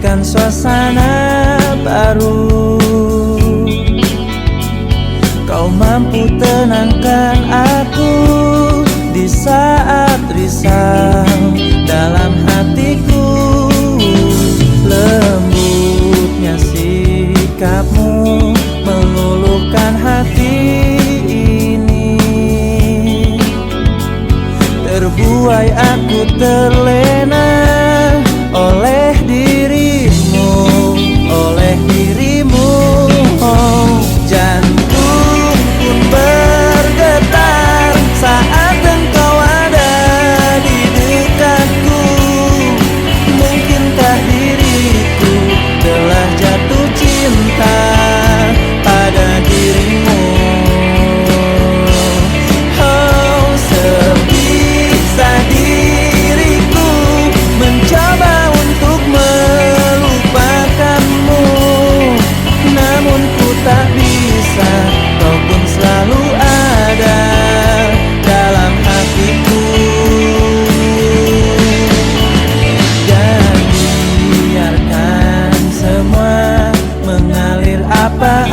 memberikan suasana baru. Kau mampu tenangkan aku di saat risau dalam hatiku. Lembutnya sikapmu meluluhkan hati ini. Terbuai aku terlena oleh dirimu, oleh dirimu. Oh, jantung pun bergetar saat engkau ada di dekatku. Mungkinkah diriku telah jatuh cinta pada dirimu? Oh, sebisa diriku mencoba untuk melupakanmu, namun ku tak bisa. Kau pun selalu ada dalam hatiku. Dan biarkan semua mengalir apa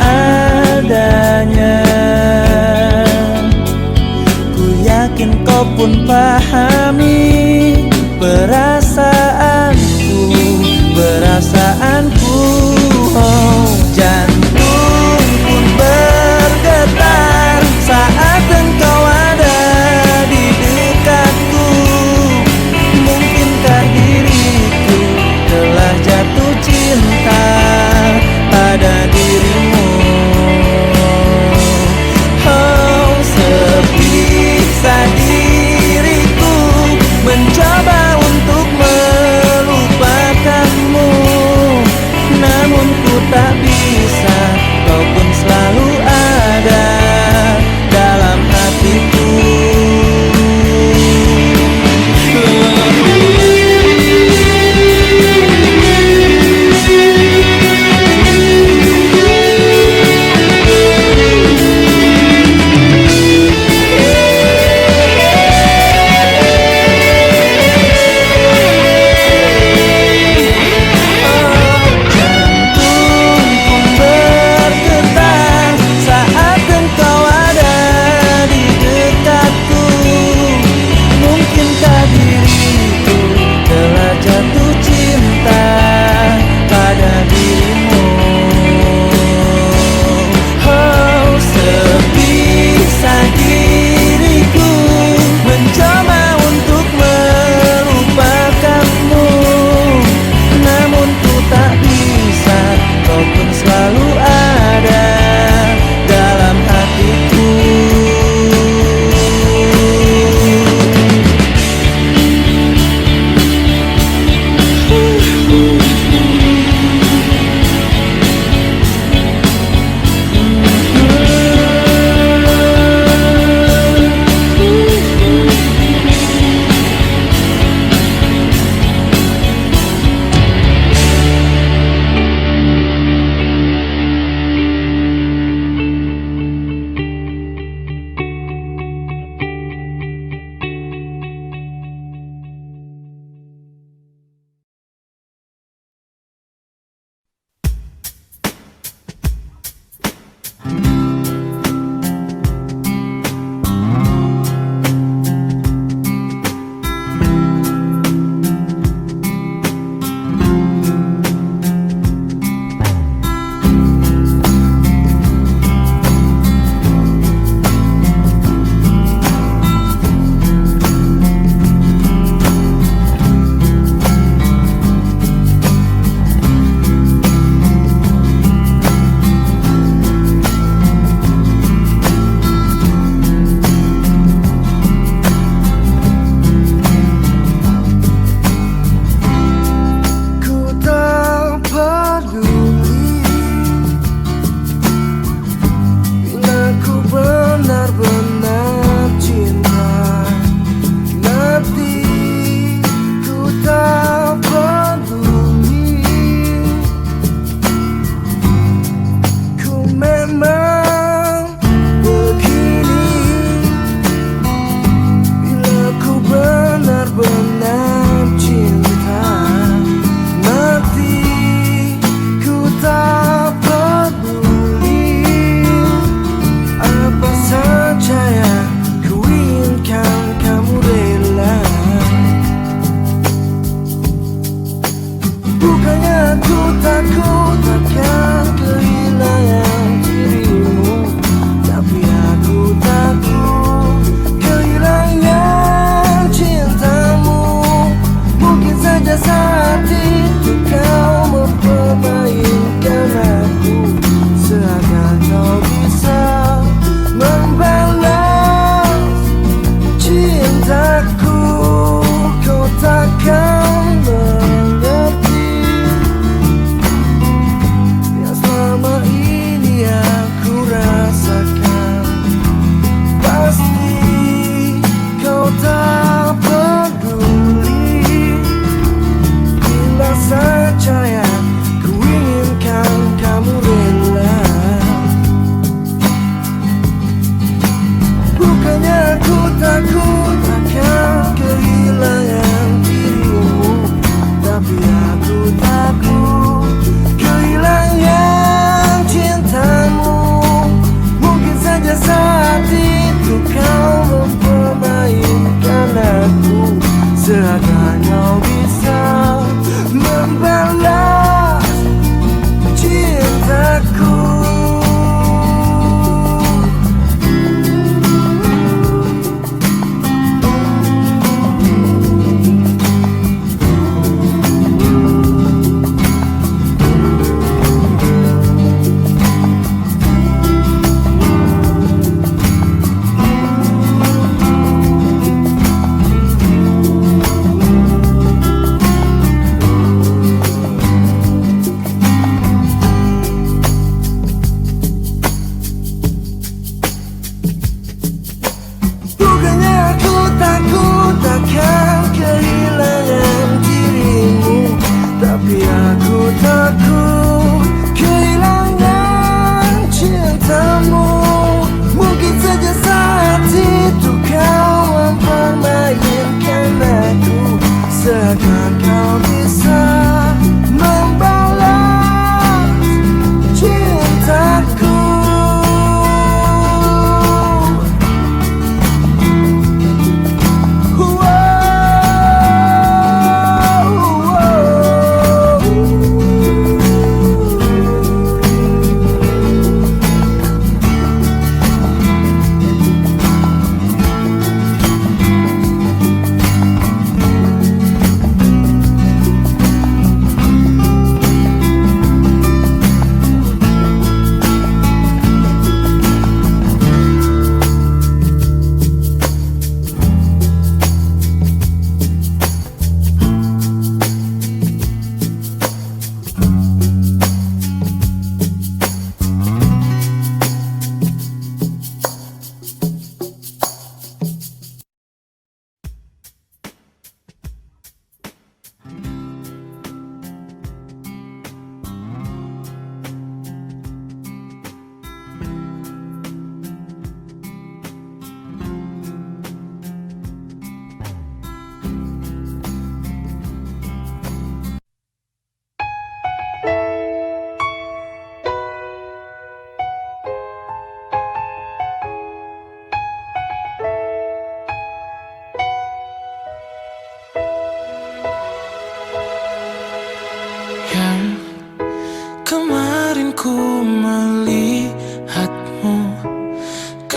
adanya. Ku yakin kau pun pahami perasaanku, perasaanku. Oh, jantung pun bergetar saat engkau ada di dekatku. Mungkinkah diriku telah jatuh cinta pada dirimu? Oh, sebisa diriku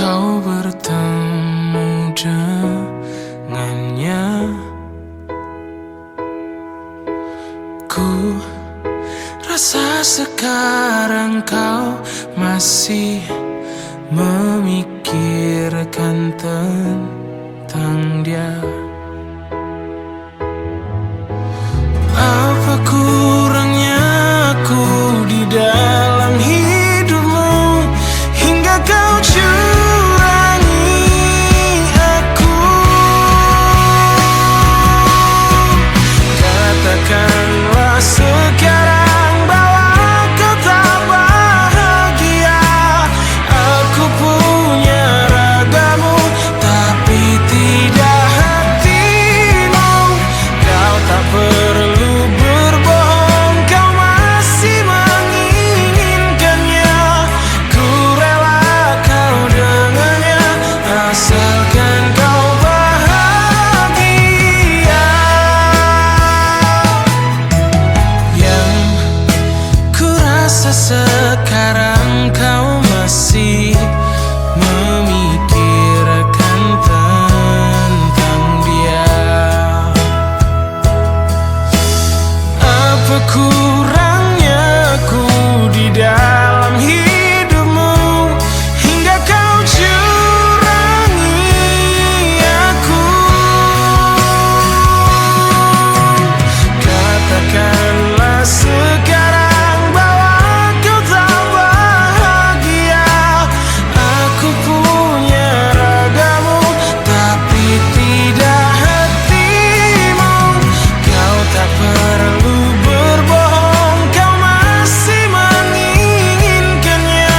kau bertemu dengannya. Ku rasa sekarang kau masih memikirkan tentang dia. Apa kurangnya aku di dalam hidupmu hingga kau curangi aku? Katakanlah sekarang bahwa kau tak bahagia. Aku punya ragamu tapi tidak hatimu. Kau tak perlu berbohong, kau masih menginginkannya. Ku rela kau dengannya asalkan kau bahagia. Yang ku rasa sekarang kau masih memikirkan tentang dia. Apa kurangnya aku di dalam hidupmu hingga kau curangi aku? Katakanlah sekarang bahwa kau tak bahagia. Aku punya ragamu tapi tidak hatimu. Kau tak perlu berbohong, kau masih menginginkannya.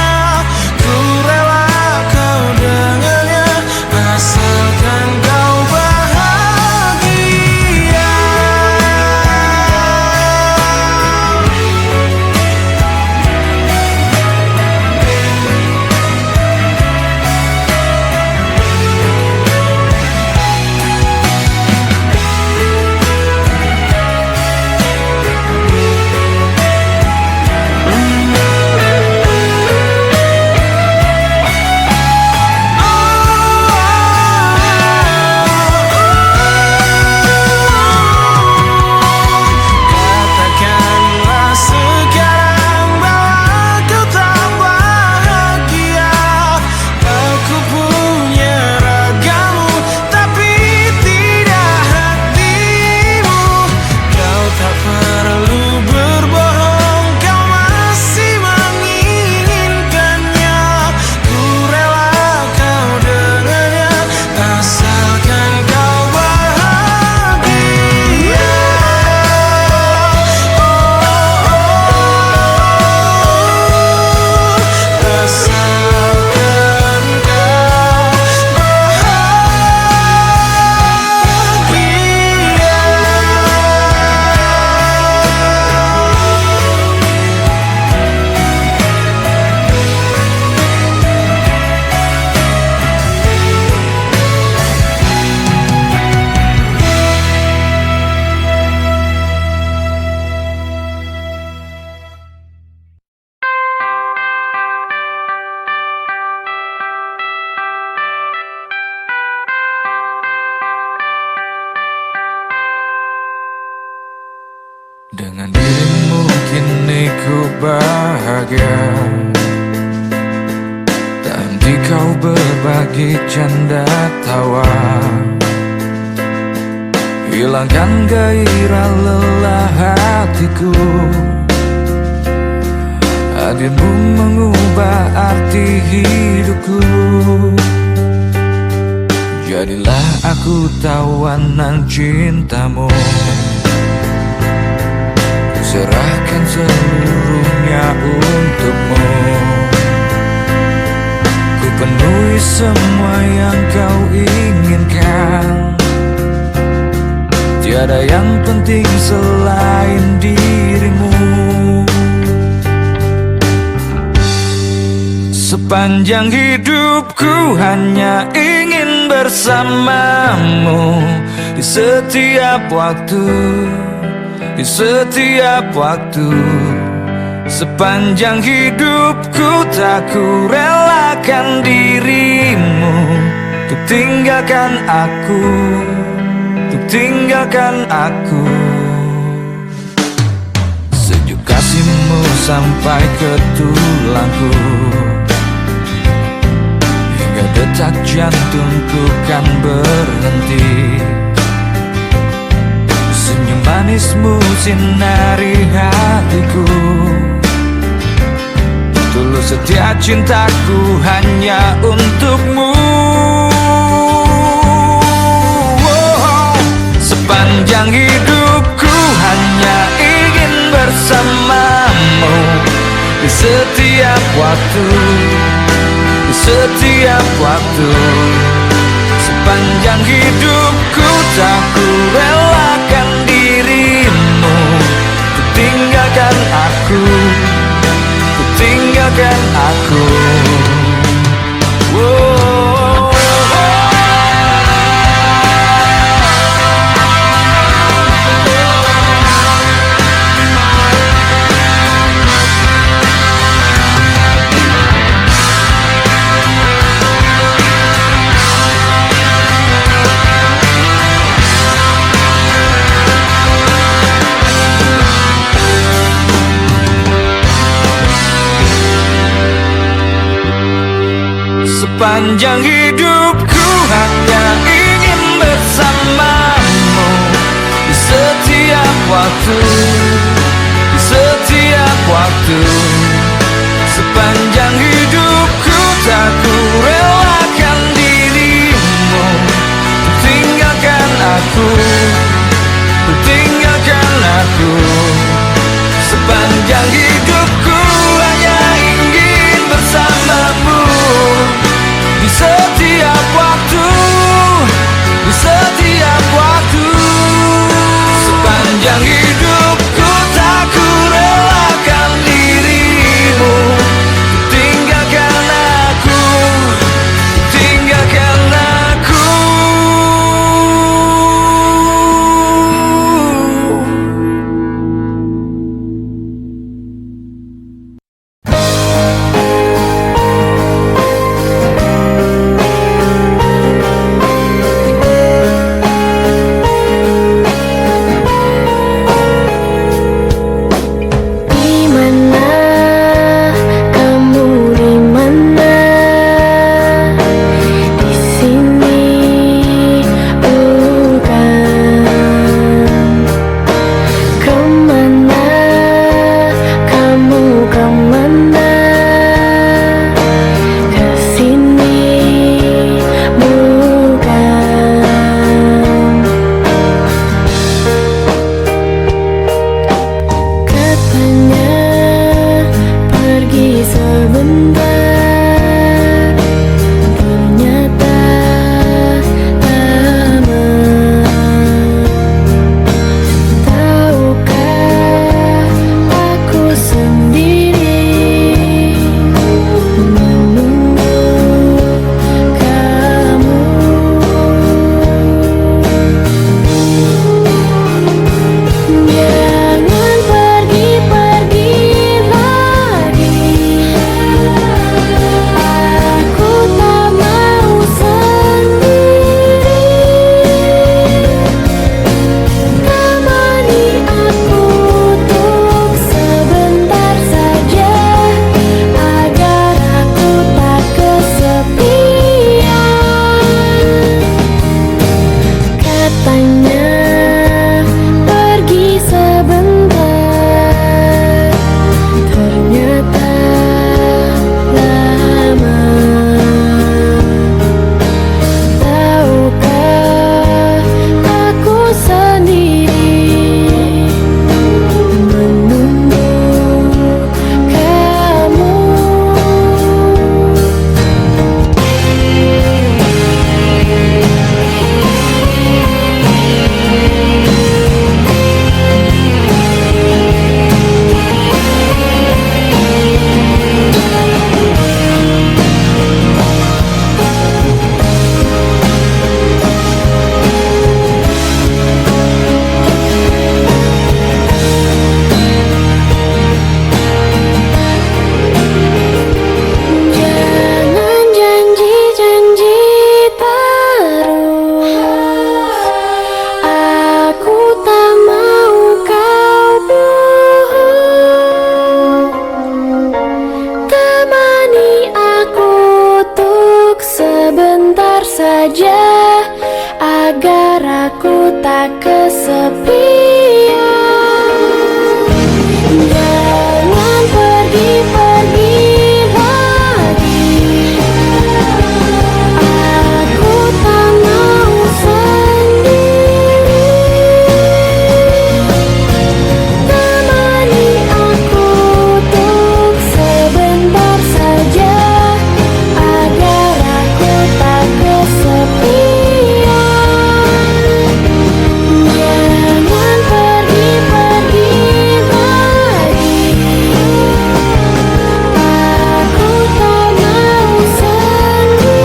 Ku rela kau dengannya asalkan kau bahagia. Katakanlah sekarang bahwa kau tak bahagia. Aku punya ragamu tapi tidak hatimu. Kau tak perlu berbohong, kau masih menginginkannya. Ku rela kau dengannya asalkan kau bahagia. Asalkan dengan dirimu kini ku bahagia. Tak henti kau berbagi canda tawa, hilangkan gairah lelah hatiku. Hadirmu mengubah arti hidupku. Jadilah aku tawanan cintamu. Serahkan seluruhnya untukmu. Ku penuhi semua yang kau inginkan. Tiada yang penting selain dirimu. Sepanjang hidupku hanya ingin bersamamu. Di setiap waktu, di setiap waktu, Sepanjang hidupku tak ku relakan dirimu untuk tinggalkan aku, untuk tinggalkan aku. Sejuk kasihmu sampai ke tulangku, hingga detak jantungku kan berhenti. Senyum manismu sinari hatiku, tulus setia cintaku hanya untukmu. Sepanjang hidupku hanya ingin bersamamu, di setiap waktu, di setiap waktu. Sepanjang hidupku tak ku relakan dirimu untuk tinggalkan aku, untuk tinggalkan aku. Sepanjang hidupku hanya ingin bersamamu, di setiap waktu, di setiap waktu. Sepanjang hidupku tak ku relakan dirimu untuk tinggalkan aku, untuk tinggalkan aku. Sepanjang hidupku hanya ingin bersamamu, di setiap waktu, di setiap waktu. Sepanjang hidupku tak ku relakan dirimu untuk tinggalkan aku, untuk tinggalkan aku. saja agar aku tak kesepian. Jangan pergi-pergi lagi, aku tak mau sendiri. Temani aku untuk sebentar saja agar aku tak kesepian. Jangan pergi-pergi lagi, aku tak mau sendiri.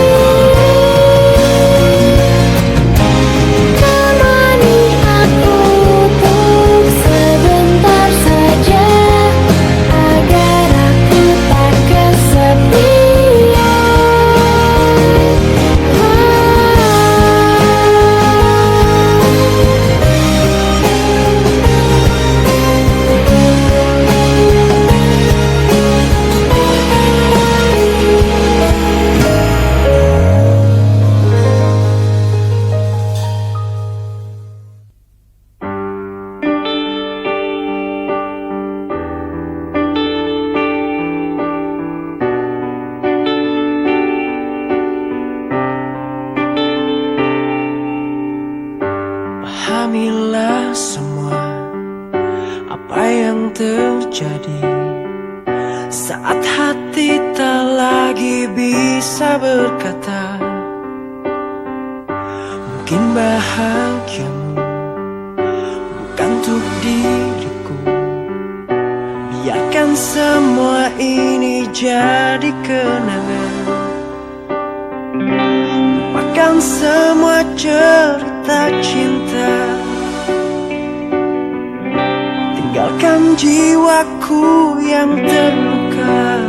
Temani aku untuk sebentar saja agar aku tak kesepian. Pahamilah semua apa yang terjadi saat hati tak lagi bisa berkata. Mungkin bahagiamu bukan untuk diriku. Biarkan semua ini jadi kenangan. Lupakan semua cerita cinta. Tinggalkan jiwaku yang terluka.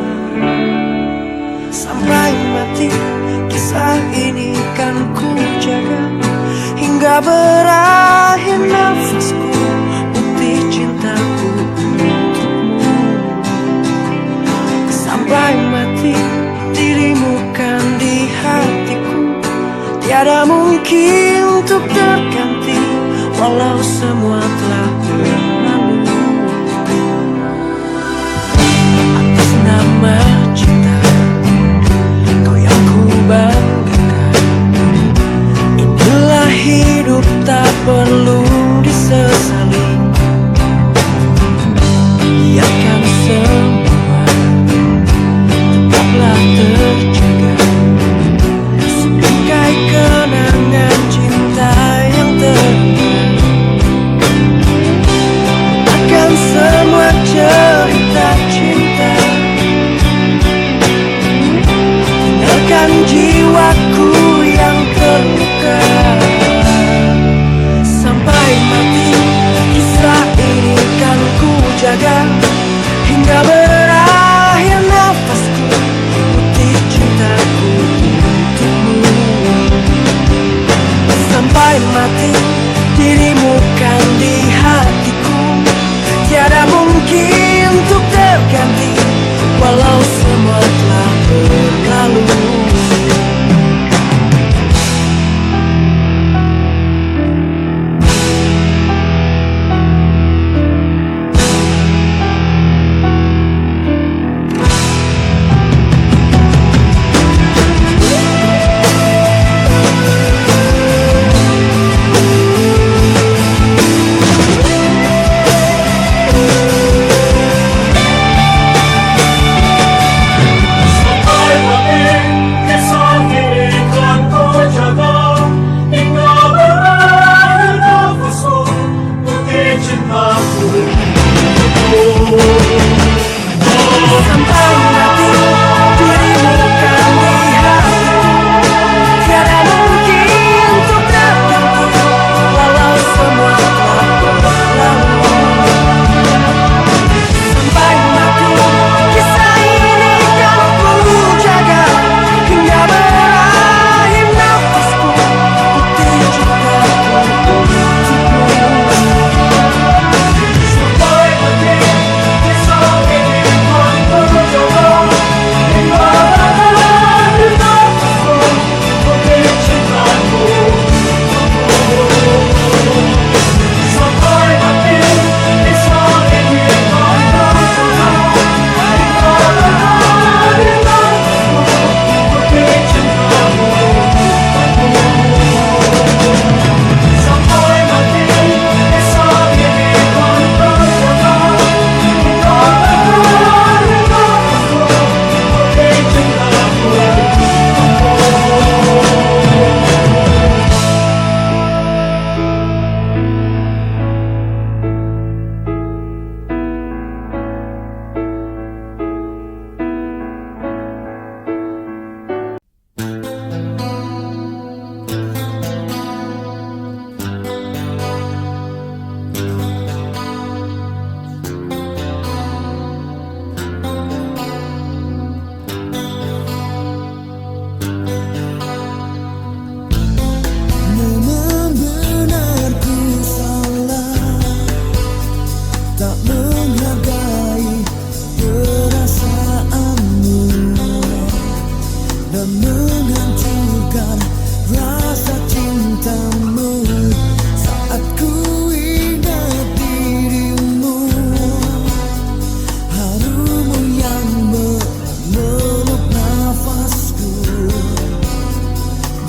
Sampai mati kisah ini kan ku jaga, hingga berakhir nafasku, bukti cintaku untukmu. Sampai mati dirimu kan di hatiku, tiada mungkin untuk terganti, walau semua telah berlalu. Atas nama cinta, kau yang ku banggakan. Inilah hidup tak perlu disesali. Biarkan semua tetaplah terjaga, sebingkai kenangan cinta yang terindah.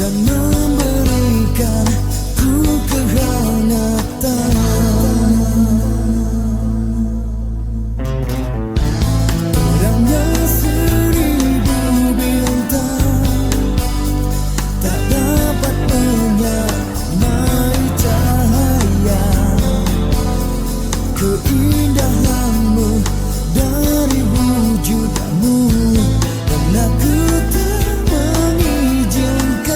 dan memberikan ku kehangatan. Terangnya seribu bintang tak dapat menyamai cahaya keindahanmu dari wujudmu, dan aku tak mengizinkan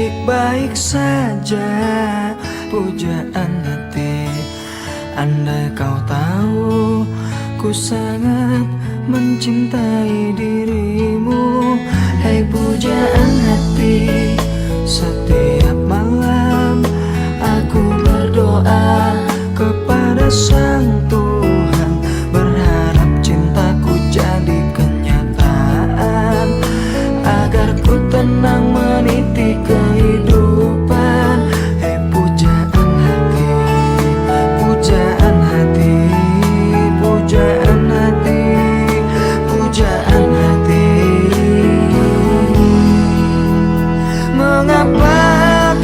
baik-baik saja, pujaan hati. Andai kau tahu, ku sangat mencintai dirimu. Hei pujaan hati, setiap malam aku berdoa kepada Sang Tuhan, berharap cintaku jadi kenyataan, agar ku tenang meniti kehidupan. Hei pujaan hati, pujaan hati, pujaan hati, pujaan hati. Mengapa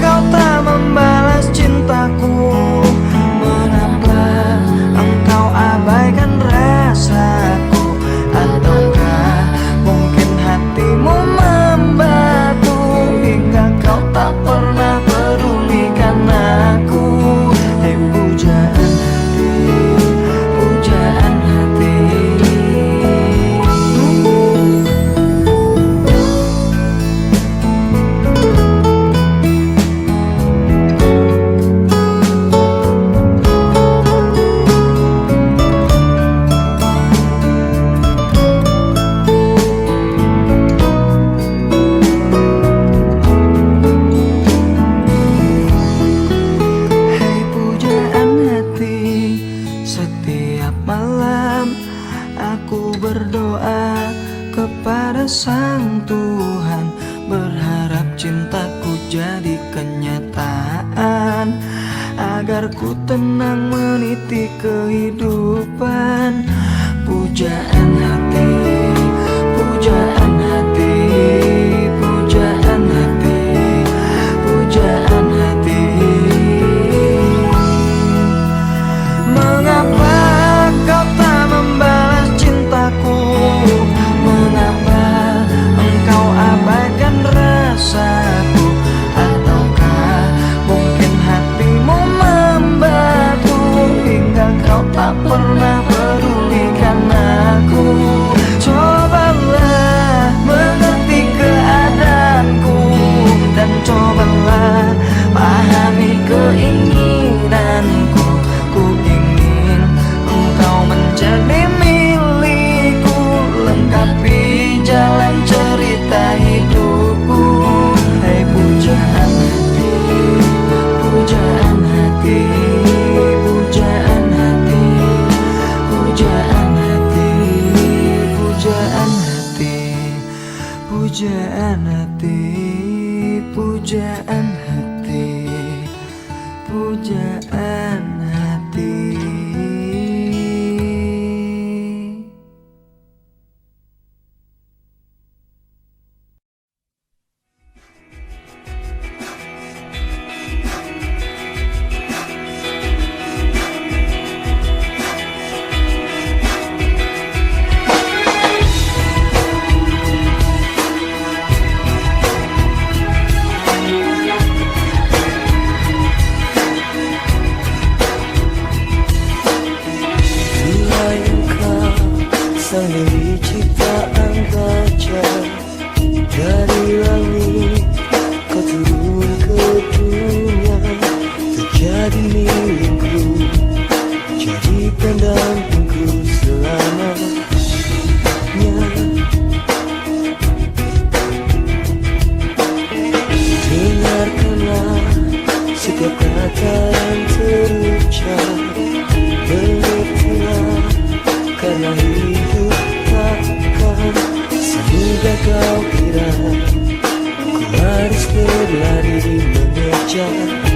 kau tak membalas cintaku? Mengapa engkau abaikan rasaku? Ataukah mungkin hatimu membatu hingga kau tak pernah pedulikan aku? Hei pujaan hati, pujaan hati. Hei pujaan hati, setiap malam aku berdoa kepada Sang Tuhan, berharap cintaku jadi kenyataan, agar ku tenang meniti kehidupan. Pujaan hati, pujaan hati, pujaan hati, pujaan hati. Mengapa kau tak membalas cintaku? Mengapa engkau abaikan rasaku? Ataukah mungkin hatimu membatu hingga kau tak pernah pedulikan aku? Cobalah mengerti keadaanku, dan cobalah pahami keinginanku. Ku ingin engkau menjadi milikku, lengkapi jalan cerita hidupku. Hei pujaan hati, pujaan hati, pujaan hati, pujaan hati, pujaan hati, pujaan hati, pujaan hati, pujaan hati. Tuhan engkau sang dewi ciptaan kaca, dari langit kau turun ke dunia, terjadi milikku, jadi pendampingku selamanya. Dengarkanlah setiap kata yang terucap, mengertilah karena hidup takkan semudah kau kira. Ku harus berlari mengejarnya.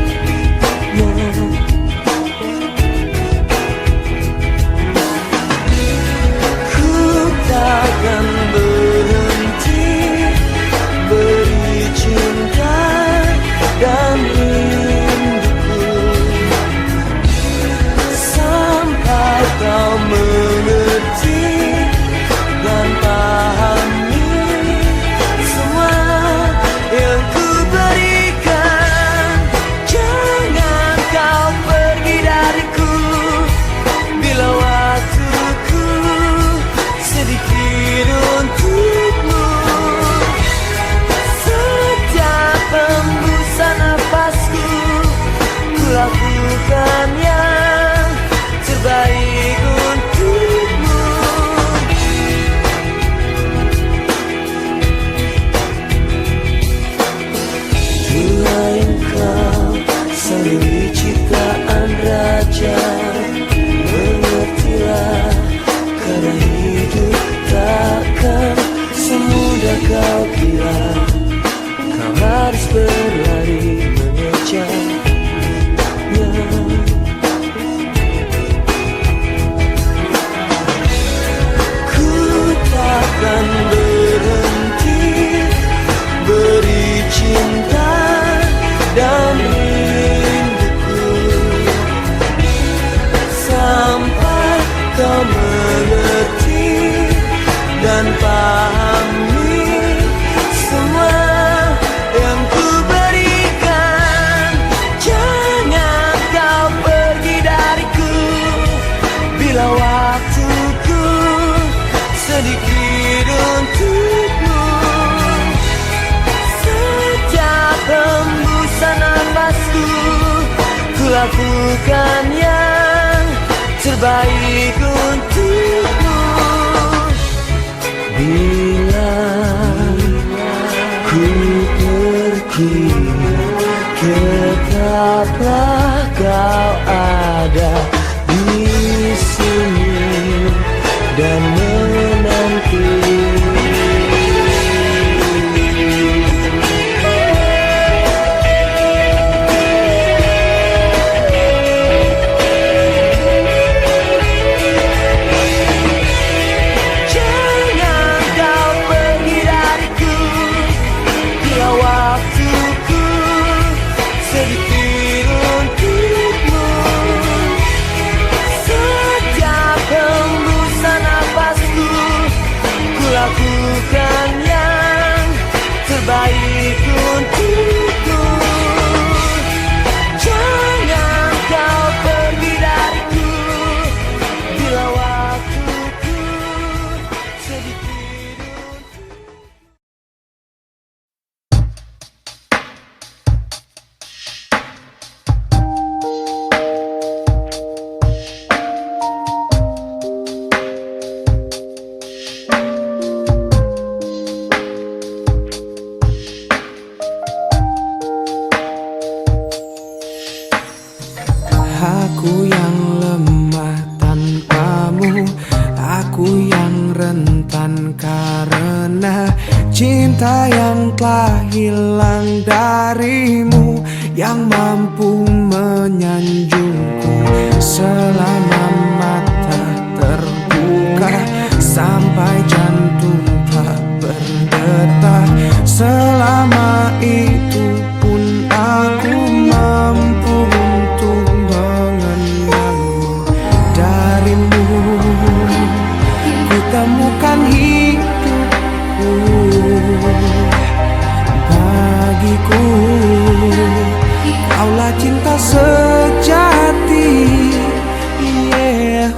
Ku takkan berhenti beri cinta dan rinduku mengecam. Mengertilah, karena hidup takkan semudah kau kira. Kau harus berlari mengejarnya. Ku takkan berhenti beri cinta dan rinduku sampai kau mengerti dan pahami semua yang ku berikan. Jangan kau pergi dariku bila waktuku sedikit untukmu. Setiap hembusan nafasku, ku lakukan yang terbaik untukmu. Bila ku pergi, tetaplah kau ada di sini dan menanti. Jangan kau pergi dariku bila waktuku sedikit untukmu. Setiap hembusan nafasku, ku lakukan yang terbaik untukmu. Jangan kau pergi dariku bila waktuku sedikit untukmu. Aku yang lemah tanpamu, aku yang rentan karena cinta yang telah hilang darimu, yang mampu menyanjungku selama mata terbuka sampai jantung tak berdetak. Selama itu pun aku mampu untuk mengenalmu. Darimu ku temukan hidupku. Bagiku kaulah cinta sejati. Yeah.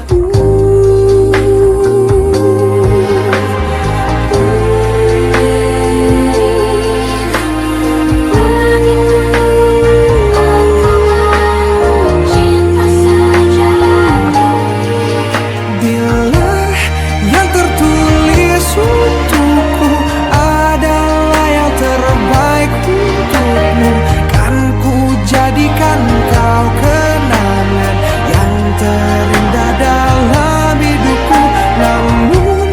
Bila yang tertulis untukku adalah yang terbaik untukmu, kan ku jadikan kau kenangan yang terindah dalam hidupku. Namun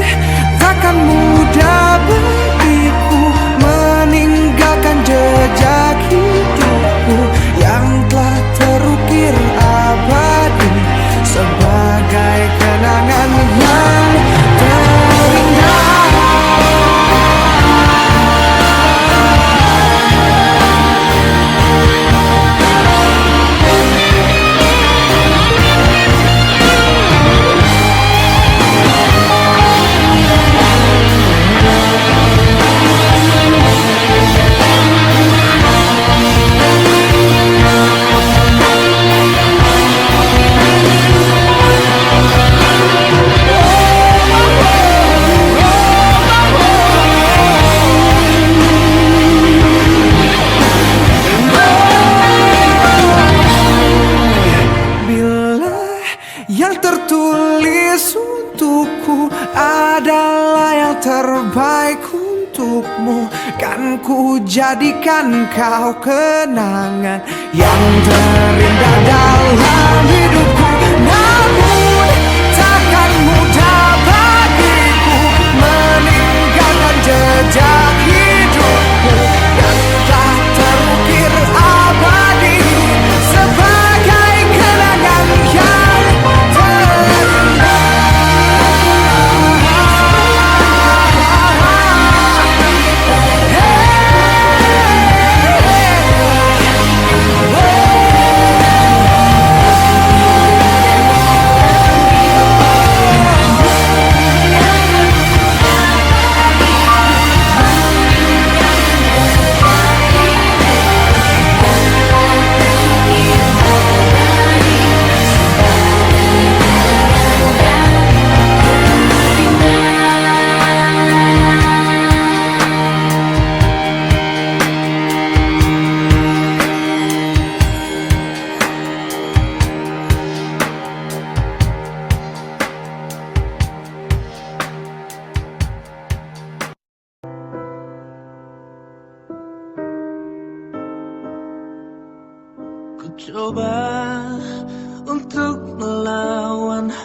takkan mudah bagiku meninggalkan jejak hidupku yang telah terukir abadi sebagai kenangan yang terindah. Yang tertulis untukku adalah yang terbaik untukmu, kan ku jadikan kau kenangan yang terindah dalam hidupku.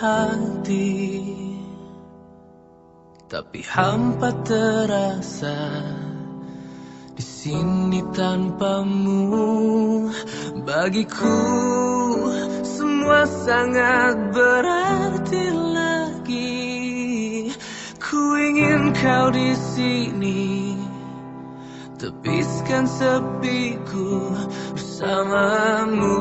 hati, tapi hampa terasa di sini tanpamu. Bagiku semua sangat berarti lagi. Ku ingin kau di sini, tepiskan sepiku bersamamu.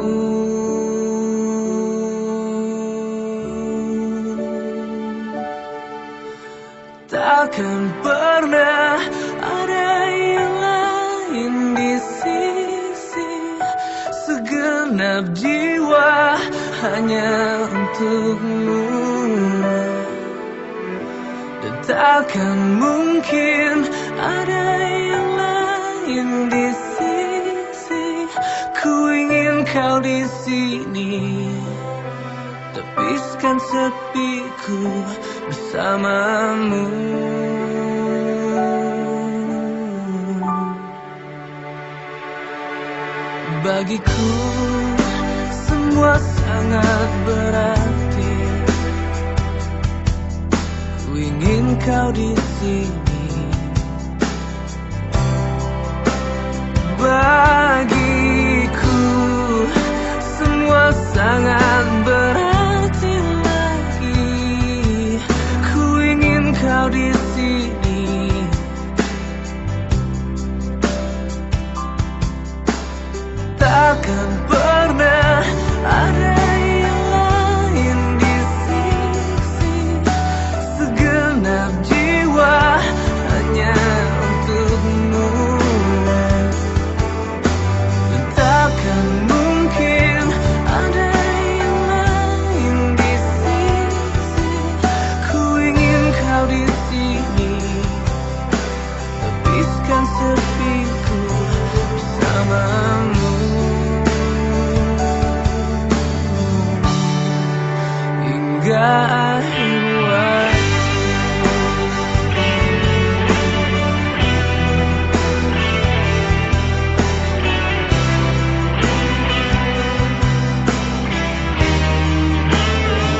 Takkan pernah ada yang lain di sisi, segenap jiwa hanya untukmu. Dan takkan mungkin ada yang lain di sisi. Ku ingin kau di sini, tepiskan sepiku bersamamu. Bagiku semua sangat berarti. Ku ingin kau di sini. Bagiku semua sangat berarti lagi. Ku ingin kau di sini, takkan pernah ada yang lain di sisi, segenap jiwa hanya untukmu. Dan takkan mungkin ada yang lain di sisi. Ku ingin kau di sini, tepiskan sepiku bersamamu. Hingga akhir waktu.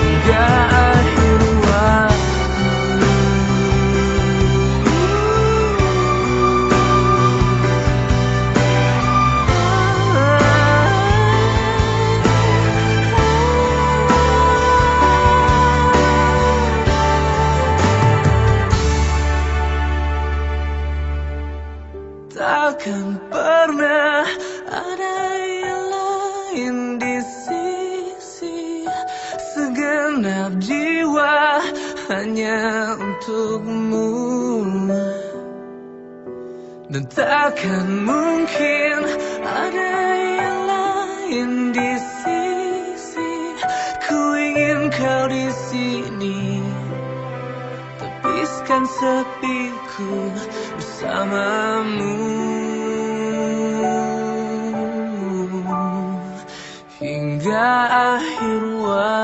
Hingga akhir waktu. Takkan pernah ada yang lain di sisi, segenap jiwa hanya untukmu. Dan takkan mungkin ada yang lain di sisi. Ku ingin kau di sini, tepiskan sepiku bersamamu. Hingga akhir waktu.